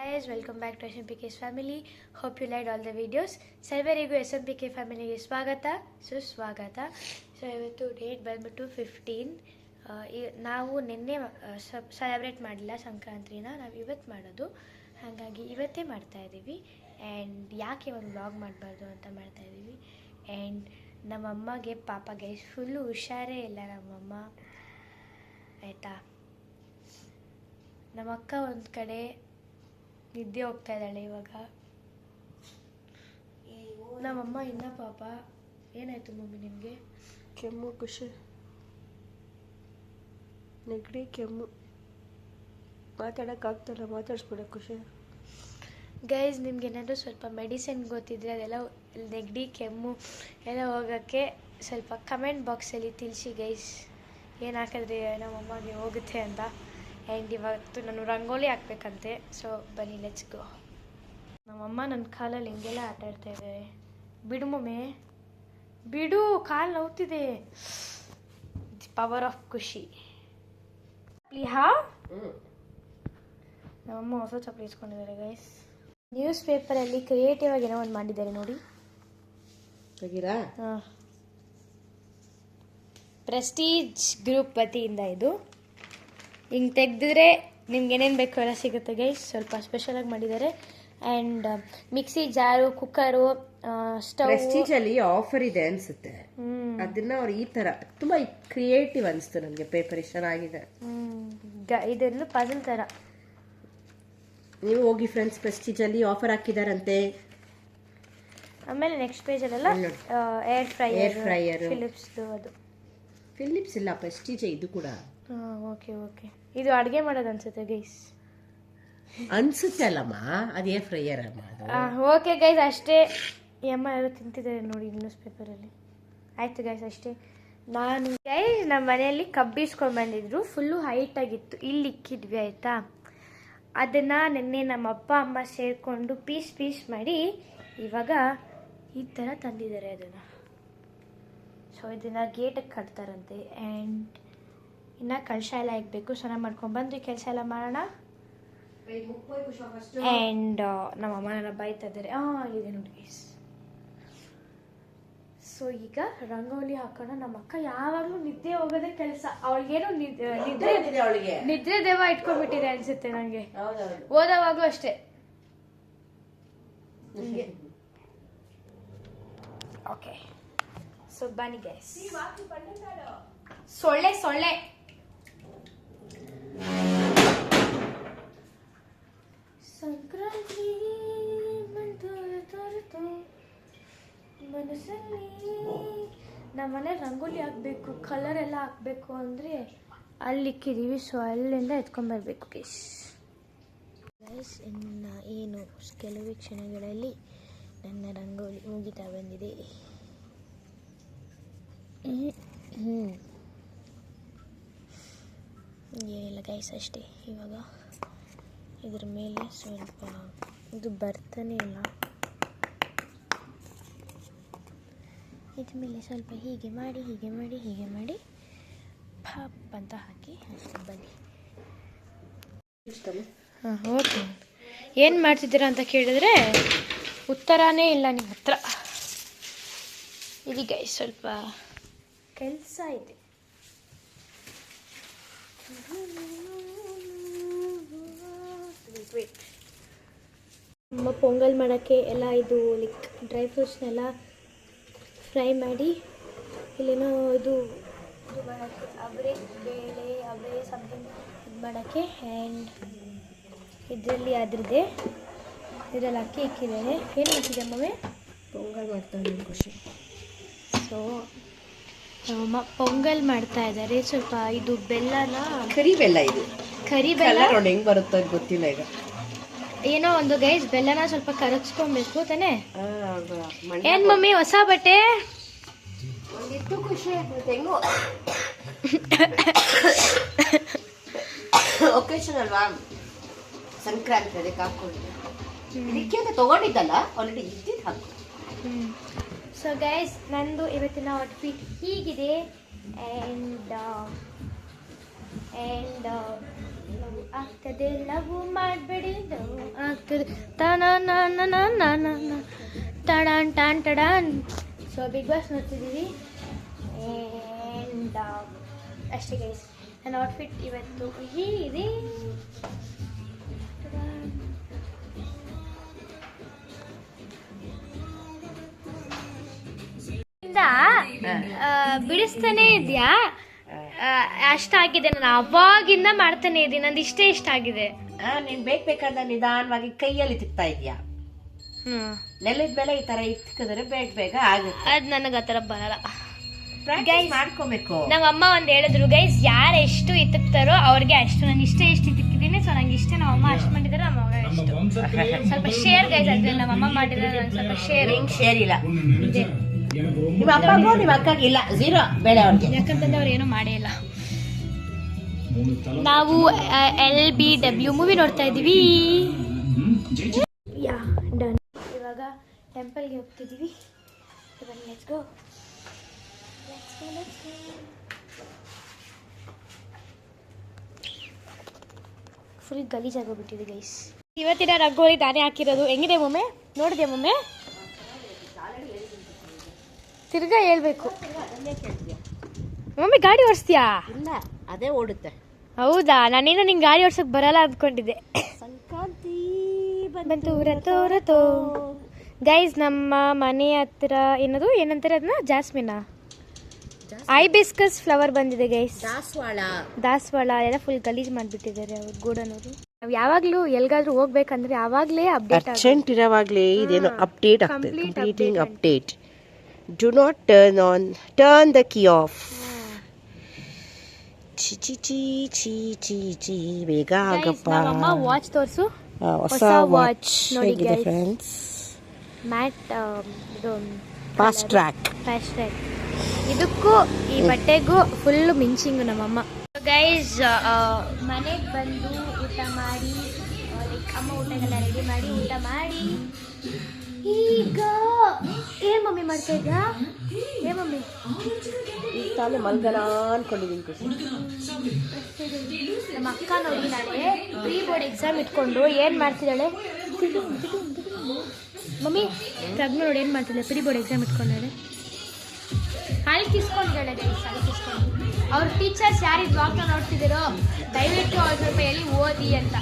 Guys, welcome back to SMPK's family. Hope you liked all the videos. ಸರ್ವರಿಗೂ SMPK ಫ್ಯಾಮಿಲಿಗೆ ಸ್ವಾಗತ ಸುಸ್ವಾಗತ. So ಇವತ್ತು ಡೇಟ್ ಬಂದ್ಬಿಟ್ಟು 15. ನಾವು ನಿನ್ನೆ ಸೆಲೆಬ್ರೇಟ್ ಮಾಡಿಲ್ಲ ಸಂಕ್ರಾಂತಿನ, ನಾವು ಇವತ್ತು ಮಾಡೋದು. ಹಾಗಾಗಿ ಇವತ್ತೇ ಮಾಡ್ತಾ ಇದ್ದೀವಿ. ಆ್ಯಂಡ್ ಯಾಕೆ ಒಂದು ವ್ಲಾಗ್ ಮಾಡಬಾರ್ದು ಅಂತ ಮಾಡ್ತಾ ಇದ್ದೀವಿ. ಆ್ಯಂಡ್ ನಮ್ಮಮ್ಮಗೆ ಪಾಪ ಗೈಸ್ ಫುಲ್ಲು ಹುಷಾರೇ ಇಲ್ಲ ನಮ್ಮಮ್ಮ, ಆಯಿತಾ. ನಮ್ಮಕ್ಕ ಒಂದು ಕಡೆ ನಿದ್ದೆ ಹೋಗ್ತಾ ಇದ್ದಾಳೆ ಇವಾಗ. ನಮ್ಮಮ್ಮ ಇನ್ನ ಪಾಪ. ಏನಾಯ್ತು ಮಮ್ಮಿ ನಿಮಗೆ? ಕೆಮ್ಮು, ಖುಷಿ, ನೆಗಡಿ, ಕೆಮ್ಮು. ಮಾತಾಡೋಕ್ಕಾಗ್ತಲ್ಲ, ಮಾತಾಡಿಸ್ಬಿಡ ಖುಷಿ. ಗೈಸ್, ನಿಮ್ಗೆ ಏನಾದರೂ ಸ್ವಲ್ಪ ಮೆಡಿಸಿನ್ ಗೊತ್ತಿದ್ರೆ ಅದೆಲ್ಲ ನೆಗಡಿ ಕೆಮ್ಮು ಎಲ್ಲ ಹೋಗೋಕ್ಕೆ ಸ್ವಲ್ಪ ಕಮೆಂಟ್ ಬಾಕ್ಸಲ್ಲಿ ತಿಳಿಸಿ ಗೈಸ್. ಏನು ಹಾಕಿದ್ರೆ ನಮ್ಮಮ್ಮಗೆ ಹೋಗುತ್ತೆ ಅಂತ. ಆ್ಯಂಡ್ ಇವತ್ತು ನಾನು ರಂಗೋಲಿ ಹಾಕ್ಬೇಕಂತೆ. ಸೊ ಬನ್ನಿ, ಲೆಟ್ಸ್ ಗೋ. ನಮ್ಮಮ್ಮ ನನ್ನ ಕಾಲಲ್ಲಿ ಹಿಂಗೆಲ್ಲ ಆಟ ಆಡ್ತಾ ಇದ್ದಾರೆ. ಬಿಡು ಮಮ್ಮಿ, ಬಿಡು, ಕಾಲು ನೋವ್ತಿದೆ. ಪವರ್ ಆಫ್ ಖುಷಿ. ಹಾ, ನಮ್ಮಮ್ಮ ಹೊಸ ಚಪ್ಪಲಿ ಇಸ್ಕೊಂಡಿದ್ದಾರೆ ಗೈಸ್. ನ್ಯೂಸ್ ಪೇಪರಲ್ಲಿ ಕ್ರಿಯೇಟಿವ್ ಆಗಿ ಏನೋ ಒಂದು ಮಾಡಿದ್ದಾರೆ ನೋಡಿ. ಹಾಂ, ಪ್ರೆಸ್ಟೀಜ್ ಗ್ರೂಪ್ ವತಿಯಿಂದ ಇದು. ಹಿಂಗೆ ತೆಗೆದಿದ್ರೆ ನಿಮ್ಗೆ ಏನೇನು ಬೇಕು ಎಲ್ಲ ಸಿಗುತ್ತೆ ಗೈಸ್. ಸ್ವಲ್ಪ ಸ್ಪೆಷಲಾಗಿ ಮಾಡಿದ್ದಾರೆ. ಆ್ಯಂಡ್ ಮಿಕ್ಸಿ ಜಾರು, ಕುಕ್ಕರು, ಸ್ಟವ್. ಪ್ರೆಸ್ಟೀಜಲ್ಲಿ ಆಫರ್ ಇದೆ ಅನ್ಸುತ್ತೆ. ಅದನ್ನ ಅವ್ರು ಈ ತರ ತುಂಬಾ ಕ್ರಿಯೇಟಿವ್ ಅನಿಸ್ತು ನನಗೆ. ಪೇಪರ್ ಇಷ್ಟ ಚೆನ್ನಾಗಿದೆ. ಇದೆಲ್ಲ ಪಜಲ್ ಥರ. ನೀವು ಹೋಗಿ ಫ್ರೆಂಡ್ಸ್, ಪ್ರೆಸ್ಟೀಜಲ್ಲಿ ಆಫರ್ ಹಾಕಿದಾರಂತೆ. ಆಮೇಲೆ ನೆಕ್ಸ್ಟ್ ಪೇಜಲ್ಲೆಲ್ಲ ಏರ್ ಫ್ರೈಯರ್ ಫಿಲಿಪ್ಸ್ದು. ಅದು ಫಿಲಿಪ್ಸ್ ಇಲ್ಲ, ಪ್ರೆಸ್ಟೀಜ್ ಇದು ಕೂಡ. ಓಕೆ ಓಕೆ, ಇದು ಅಡುಗೆ ಮಾಡೋದು ಅನ್ಸುತ್ತೆ ಗೈಸ್. ಅನ್ಸುತ್ತೆ ಅಲ್ಲಮ್ಮ, ಅದು ಏರ್ ಫ್ರೈಯರ್ ಅಮ್ಮ. ಓಕೆ ಗೈಸ್, ಅಷ್ಟೇ. ಅಮ್ಮ ಯಾರು ತಿಂತಿದ್ದಾರೆ ನೋಡಿ ನ್ಯೂಸ್ ಪೇಪರಲ್ಲಿ. ಆಯಿತು ಗೈಸ್, ಅಷ್ಟೇ. ನಾನು ಗೈಸ್ ನಮ್ಮ ಮನೆಯಲ್ಲಿ ಕಬ್ಬಿಸ್ಕೊಂಡು ಬಂದಿದ್ರು. ಫುಲ್ಲು ಹೈಟಾಗಿತ್ತು, ಇಲ್ಲಿ ಇಕ್ಕಿದ್ವಿ ಆಯಿತಾ. ಅದನ್ನು ನಿನ್ನೆ ನಮ್ಮ ಅಪ್ಪ ಅಮ್ಮ ಸೇರಿಕೊಂಡು ಪೀಸ್ ಮಾಡಿ ಇವಾಗ ಈ ಥರ ತಂದಿದ್ದಾರೆ ಅದನ್ನು. ಸೊ ಇದನ್ನು ಗೇಟಿಗೆ ಕಟ್ತಾರಂತೆ. ಆ್ಯಂಡ್ ಇನ್ನು ಕಳಶ ಎಲ್ಲ ಇಕ್ಬೇಕು. ಚೆನ್ನಾಗಿ ಮಾಡ್ಕೊಂಡ್ಬಂದು ಕೆಲಸ ಎಲ್ಲ ಮಾಡೋಣ. ಆ್ಯಂಡ್ ನಮ್ಮಮ್ಮ ನನ್ನ ಬೈತಾ ಇದ್ದಾರೆ. ಇದೆ ನೋಡಿ ಗೈಸ್. ಸೊ ಈಗ ರಂಗೋಲಿ ಹಾಕೋಣ. ನಮ್ಮ ಅಕ್ಕ ಯಾವಾಗಲೂ ನಿದ್ದೆ ಹೋಗೋದೇ ಕೆಲಸ. ಅವಳಿಗೇನು ನಿದ್ರೆ ದೇವ ಇಟ್ಕೊಂಡ್ಬಿಟ್ಟಿದೆ ಅನ್ಸುತ್ತೆ ನನಗೆ. ಓದೋವಾಗಲೂ ಅಷ್ಟೇ. ಓಕೆ, ಸೊ ಬನ್ನಿ ಗೈಸ್. ಸೊಳ್ಳೆ ಸಂಕ್ರಾಂತಿ ಮನಸ್ಸಲ್ಲಿ ನಮ್ಮನೆ ರಂಗೋಲಿ ಹಾಕಬೇಕು, ಕಲರ್ ಎಲ್ಲ ಹಾಕಬೇಕು ಅಂದರೆ ಅಲ್ಲಿ ಇಕ್ಕಿದ್ದೀವಿ. ಸೊ ಅಲ್ಲಿಂದ ಎತ್ಕೊಂಡ್ಬರ್ಬೇಕು ಗೈಸ್. ಇನ್ನು ಏನು ಕೆಲವೇ ಕ್ಷಣಗಳಲ್ಲಿ ನನ್ನ ರಂಗೋಲಿ ಮುಗಿತಾ ಬಂದಿದೆ. ಏನಿಲ್ಲ ಗೈಸ್, ಅಷ್ಟೇ. ಇವಾಗ ಇದ್ರ ಮೇಲೆ ಸ್ವಲ್ಪ ಇದು ಬರ್ತಾನೆ ಇಲ್ಲ. ಇದ್ರ ಮೇಲೆ ಸ್ವಲ್ಪ ಹೀಗೆ ಮಾಡಿ ಪಾಪ್ ಅಂತ ಹಾಕಿ ಅಷ್ಟೇ. ಬನ್ನಿ. ಹಾಂ, ಓಕೆ. ಏನು ಮಾಡ್ತಿದ್ದೀರಾ ಅಂತ ಕೇಳಿದ್ರೆ ಉತ್ತರನೇ ಇಲ್ಲ ನಿಮ್ಮ ಹತ್ರ. ಇದೀಗ ಸ್ವಲ್ಪ ಕೆಲಸ ಇದೆ. ನಮ್ಮ ಪೊಂಗಲ್ ಮಾಡೋಕ್ಕೆ ಎಲ್ಲ ಇದು ಲೈಕ್ ಡ್ರೈ ಫ್ರೂಟ್ಸ್ನೆಲ್ಲ ಫ್ರೈ ಮಾಡಿ ಇಲ್ಲೇನೋ ಇದು ಮಾಡೋಕ್ಕೆ ಅವರೇ ಸಮಥಿಂಗ್ ಇದು ಮಾಡೋಕ್ಕೆ. ಆ್ಯಂಡ್ ಇದರಲ್ಲಿ ಅದ್ರದ್ದೇ ಇದರಲ್ಲಿ ಅಕ್ಕಿ ಇಕ್ಕಿದ್ದಾರೆ. ಏನು ಮಾಡ್ತಿದ್ದೆ ಮಮ್ಮಿ? ಪೊಂಗಲ್ ಮಾಡ್ತಾರೆ ಖುಷಿ. ಸೊ ನಮ್ಮಮ್ಮ ಪೊಂಗಲ್ ಮಾಡ್ತಾ ಇದ್ದಾರೆ. ಸ್ವಲ್ಪ ಇದು ಬೆಲ್ಲನ, ಕರಿ ಬೆಲ್ಲ, ಇದು ಕರಿ ಬೆಲ್ಲ ಹೆಂಗ್ ಬರುತ್ತೋ ಗೊತ್ತಿಲ್ಲ. ಈಗ ಏನೋ ಒಂದು ಗೈಸ್, ಬೆಲ್ಲನ ಸ್ವಲ್ಪ ಕರಗಿಸ್ಕೊಬೇಕು ತಾನೆ. ಏನ್ ಮಮ್ಮಿ ಹೊಸ ಬಟ್ಟೆ? ಖುಷಿ ಹೆಂಗೋ ಒಕೇಶನ್ ಅಲ್ವಾ, ಸಂಕ್ರಾಂತಿ, ಅದಕ್ಕೆ ಹಾಕೊಂಡು ಇದಕ್ಕೆ ಅಂತ ತಗೊಂಡಿದ್ದಲ್ಲ, ಆಲ್ರೆಡಿ ಇದ್ದಿದ್ದು ಹಾಕು. ಸೊ ಗೈಸ್, ನಂದು ಇವತ್ತಿನ ಔಟ್ಫಿಟ್ ಹೀಗಿದೆ. ಆ್ಯಂಡ್ ಆಗ್ತದೆ ಲವ್ ಮಾಡಬೇಡಿ, ಲವ್ ಟಡಾನ್ ಟಾನ್ ಟಡಾನ್. ಸೊ ಬಿಗ್ ಬಾಸ್ ನೋಡ್ತಿದ್ದೀವಿ ಆ್ಯಂಡ್ ಅಷ್ಟೇ ಗೈಸ್. ನನ್ನ ಔಟ್ಫಿಟ್ ಇವತ್ತು ಹೀಗಿದೆ. ಬಿಡಿಸ್ತಾನೆ ಇದೆಯಾ ಅಷ್ಟಾಗಿದೆ. ನಾನು ಅವಾಗಿಂದ ಮಾಡ್ತಾನೆ ಇದ್ದೀನಿ. ನಂದು ಇಷ್ಟ ಆಗಿದೆ. ನೀನ್ ಬೇಕಾದ ನಿಧಾನವಾಗಿ ಕೈಯಲ್ಲಿ ತಿಕ್ತಾ ಇದೀಯಾ. ನೆಲದ ಮೇಲೆ ಈ ತರ ಇಕ್ಕಿದ್ರೆ ಬೇಗ ಆಗುತ್ತೆ. ಅದ್ ನನಗೆ ಆ ತರ ಬರಲ್ಲ. ಮಾಡ್ಕೋಬೇಕು. ನಮ್ಮ ಅಮ್ಮ ಒಂದ್ ಹೇಳಿದ್ರು ಗೈಸ್, ಯಾರು ಎಷ್ಟು ಇತ್ತಾರೋ ಅವ್ರಿಗೆ ಅಷ್ಟು. ನಾನು ಇಷ್ಟ ಇತ್ತಿಕ್ಕಿದ್ದೀನಿ. ಸೊ ನಂಗೆ ಇಷ್ಟ. ನಮ್ಮ ಅಮ್ಮ ಅಷ್ಟು ಮಾಡಿದ್ರೆ ನಮ್ಮ ಮಗ ಎಷ್ಟು. ಸ್ವಲ್ಪ ಶೇರ್ ಗೈಸ್ ಅದ್ರಲ್ಲಿ ನಮ್ಮ ಅಮ್ಮ ಮಾಡಿದ್ರೆ ನಂಗೆ ಸ್ವಲ್ಪ ಶೇರ್ ಇಲ್ಲ. ನಿಮ್ಮ ಅಪ್ಪಗೂ ನಿಮ್ಮ ಅಕ್ಕಗಿಲ್ಲ, ಝೀರೋ ಬೇಳೆ ಅವ್ರಿಗೆ. ಯಾಕಂತಂದ್ರೆ ಅವ್ರು ಏನೂ ಮಾಡೇ ಇಲ್ಲ. ನಾವು LBW ಮೂವಿ ನೋಡ್ತಾ ಇದ್ದೀವಿ. ಡನ್. ಇವಾಗ ಟೆಂಪಲ್ಗೆ ಹೋಗ್ತಿದ್ದೀವಿ. Let's go. ಫುಲ್ ಗಲೀಜಾಗೋಗ್ಬಿಟ್ಟಿದೆ ಗೈಸ್. ಇವತ್ತಿನ ರಂಗೋಲಿ ನಾನೇ ಹಾಕಿರೋದು. ಹೆಂಗಿದೆ ಮೊಮ್ಮೆ? ನೋಡಿದೆ ಮೊಮ್ಮೆ? ತಿರ್ಗಾ ಹೇಳ್ಬೇಕು. ಮಮ್ಮಿ ಗಾಡಿ ಓಡಿಸ್ತೀಯಾ? ಇಲ್ಲ, ಅದೇ ಓಡುತ್ತೆ. ಹೌದಾ? ನಾನೇನು ನಿಂಗೆ ಗಾಡಿ ಓಡ್ಸಕ್ ಬರಲ್ಲ ಅಂದ್ಕೊಂಡಿದ್ದೆ. ಸಂಕ್ರಾಂತಿ ಬಂತು ರಥೋ. ಗೈಸ್, ನಮ್ಮ ಮನೆ ಹತ್ರ ಏನಂತಾರೆ ಅದನ್ನ? ಜಾಸ್ಮಿನಾ? ಐಬಿಸ್ಕಸ್ ಫ್ಲವರ್ ಬಂದಿದೆ ಗೈಸ್. ದಾಸವಾಳ ಎಲ್ಲ ಫುಲ್ ಗಲೀಜ್ ಮಾಡಿಬಿಟ್ಟಿದ್ದಾರೆ ಅವ್ರು ಗೋಡನವರು. ನಾವು ಯಾವಾಗಲೂ ಎಲ್ಗಾದ್ರೂ ಹೋಗ್ಬೇಕಂದ್ರೆ ಯಾವಾಗಲೇ ಅಪ್ಡೇಟ್ ಅರ್ಜೆಂಟ್ ಇರೋವಾಗಲೇ ಇದೇನೋ ಅಪ್ಡೇಟ್ ಆಗ್ತದೆ. Completing update. Do not turn the key off. ಚಿ ಬೇಗ ಆಗಪ್ಪ. ನಮ್ಮಮ್ಮ ವಾಚ್ ತೋರಿಸು. ಹೊಸ ವಾಚ್ ನೋಡಿ ಗೈಸ್. ಫ್ರೆಂಡ್ಸ್, ಮ್ಯಾಟ್ ಇದು ಫಾಸ್ಟ್ ಟ್ರ್ಯಾಕ್. ಇದಕ್ಕೂ ಈ ಬಟ್ಟೆಗೂ ಫುಲ್ ಮಿಂಚಿಂಗು ನಮ್ಮಮ್ಮ. ಗೈಸ್, ಮನೆಗೆ ಬಂದು ಊಟ ಮಾಡಿ, ಲೈಕ್ ಅಮ್ಮ ಊಟಗೆಲ್ಲ ರೆಡಿ ಮಾಡಿ ಊಟ ಮಾಡಿ ಈಗ ಏನ್ ಮಮ್ಮಿ ಮಾಡ್ತಾ ಇದ್ಯಾ? ಏ ಮಮ್ಮಿ, ಈಗ ತಾನೇ ಮಲ್ಗನ ಅನ್ಕೊಂಡಿದ್ದೀನಿ ಖುಷಿ. ನಮ್ಮ ಅಕ್ಕ ನೋಡಿ, ನಾಳೆ ಪ್ರೀ ಬೋರ್ಡ್ ಎಕ್ಸಾಮ್ ಇಟ್ಕೊಂಡು ಏನ್ ಮಾಡ್ತಿದ್ದಾಳೆ ಮಮ್ಮಿ. ಪ್ರಜ್ಞೆ ನೋಡಿ ಏನ್ ಮಾಡ್ತಿದ್ದಾಳೆ, ಪ್ರೀ ಬೋರ್ಡ್ ಎಕ್ಸಾಮ್ ಇಟ್ಕೊಂಡಾಳೆ. ಅಳ್ಕಿಸ್ಕೊಂಡಿದ್ದಾಳೆ ಗೈಸ್, ಅಳ್ಕಿಸ್ಕೊಂಡು. ಅವ್ರ ಟೀಚರ್ಸ್ ಯಾರು ಬ್ಲಾಗ್ನ ನೋಡ್ತಿದ್ದೀರೋ ದಯವಿಟ್ಟು ಅವ್ರ ಸ್ವಲ್ಪ ಹೇಳಿ ಓದಿ ಅಂತ.